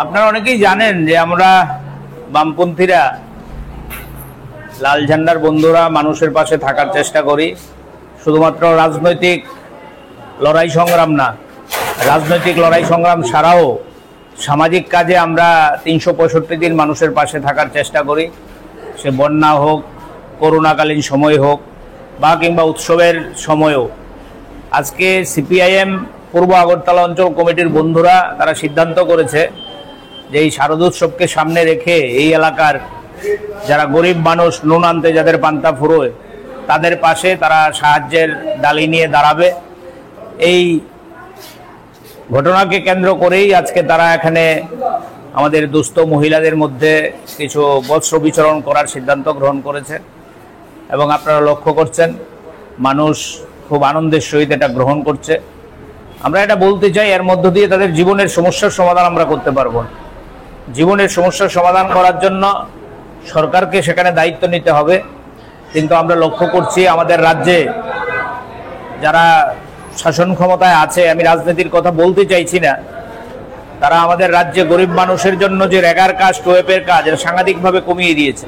আপনারা অনেকেই জানেন যে আমরা বামপন্থীরা লাল ঝান্ডার বন্ধুরা মানুষের পাশে থাকার চেষ্টা করি। শুধুমাত্র রাজনৈতিক লড়াই সংগ্রাম না, রাজনৈতিক লড়াই সংগ্রাম ছাড়াও সামাজিক কাজে আমরা ৩৬৫ দিন মানুষের পাশে থাকার চেষ্টা করি। সে বন্যা হোক, করোনাকালীন সময় হোক বা কিংবা উৎসবের সময়ও। আজকে সিপিআইএম পূর্ব আগরতলা অঞ্চল কমিটির বন্ধুরা তারা সিদ্ধান্ত করেছে যে এই শারদোৎসবকে সামনে রেখে এই এলাকার যারা গরিব মানুষ, নুন আনতে যাদের পান্তা ফুরোয়, তাদের পাশে তারা সাহায্যের ডালি নিয়ে দাঁড়াবে। এই ঘটনাকে কেন্দ্র করেই আজকে তারা এখানে আমাদের দুস্থ মহিলাদের মধ্যে কিছু বস্ত্র বিতরণ করার সিদ্ধান্ত গ্রহণ করেছে এবং আপনারা লক্ষ্য করছেন মানুষ খুব আনন্দের সহিত এটা গ্রহণ করছে। আমরা এটা বলতে চাই, এর মধ্য দিয়ে তাদের জীবনের সমস্যার সমাধান আমরা করতে পারবো। জীবনের সমস্যার সমাধান করার জন্য সরকারকে সেখানে দায়িত্ব নিতে হবে, কিন্তু আমরা লক্ষ্য করছি আমাদের রাজ্যে যারা শাসন ক্ষমতায় আছে, আমি রাজনীতির কথা বলতে চাইছি না, তারা আমাদের রাজ্যে গরিব মানুষের জন্য যে রেগার কাজ, টোয়েপের কাজ এটা সাংঘাতিকভাবে কমিয়ে দিয়েছে।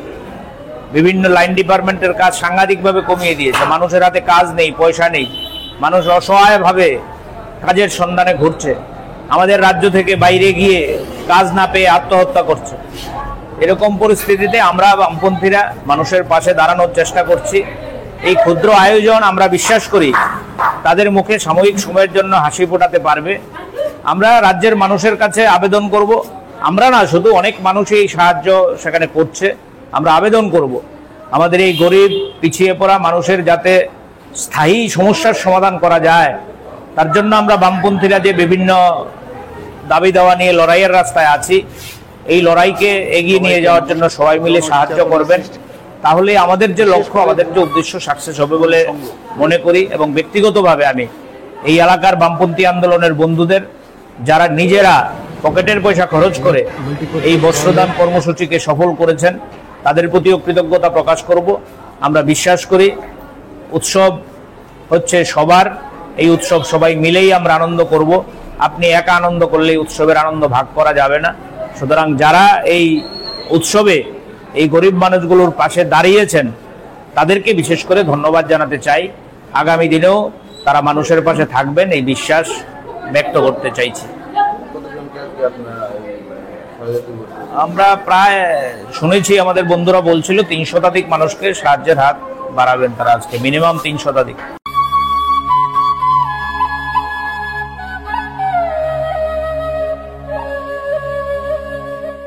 বিভিন্ন লাইন ডিপার্টমেন্টের কাজ সাংঘাতিকভাবে কমিয়ে দিয়েছে। মানুষের হাতে কাজ নেই, পয়সা নেই, মানুষ অসহায়ভাবে কাজের সন্ধানে ঘুরছে। আমাদের রাজ্য থেকে বাইরে গিয়ে কাজ না পেয়ে আত্মহত্যা করছে। এরকম পরিস্থিতিতে আমরা বামপন্থীরা মানুষের পাশে দাঁড়ানোর চেষ্টা করছি। এই ক্ষুদ্র আয়োজন আমরা বিশ্বাস করি তাদের মুখে সাময়িক সময়ের জন্য হাসি ফোটাতে পারবে। আমরা রাজ্যের মানুষের কাছে আবেদন করব, আমরা না শুধু অনেক মানুষই এই সাহায্য সেখানে করছে, আমরা আবেদন করব আমাদের এই গরিব পিছিয়ে পড়া মানুষের যাতে স্থায়ী সমস্যার সমাধান করা যায়। তার জন্য আমরা বামপন্থীরা যে বিভিন্ন দাবি দেওয়া নিয়ে লড়াইয়ের রাস্তায় আছি, এই লড়াইকে এগিয়ে নিয়ে যাওয়ার জন্য সবাই মিলে সাহায্য করবেন। তাহলে আমাদের যে লক্ষ্য, আমাদের যে উদ্দেশ্য সাকসেস হবে বলে মনে করি। এবং ব্যক্তিগতভাবে আমি এই এলাকার বামপন্থী আন্দোলনের বন্ধুদের যারা নিজেরা পকেটের পয়সা খরচ করে এই বস্ত্রদান কর্মসূচিকে সফল করেছেন, তাদের প্রতিও কৃতজ্ঞতা প্রকাশ করব। আমরা বিশ্বাস করি উৎসব হচ্ছে সবার, এই উৎসব সবাই মিলেই আমরা আনন্দ করব। আপনি একা আনন্দ করলে উৎসবের আনন্দ ভাগ করা যাবে না। সুতরাং যারা এই উৎসবে এই গরিব মানুষগুলোর পাশে দাঁড়িয়েছেন তাদেরকে বিশেষ করে ধন্যবাদ জানাতে চাই। আগামী দিনেও তারা মানুষের পাশে থাকবেন এই বিশ্বাস ব্যক্ত করতে চাইছি। আমরা প্রায় শুনেছি, আমাদের বন্ধুরা বলছিল ৩০০ শতাধিক মানুষকে সাহায্যের হাত বাড়াবেন তারা, আজকে মিনিমাম ৩০০ শতাধিক।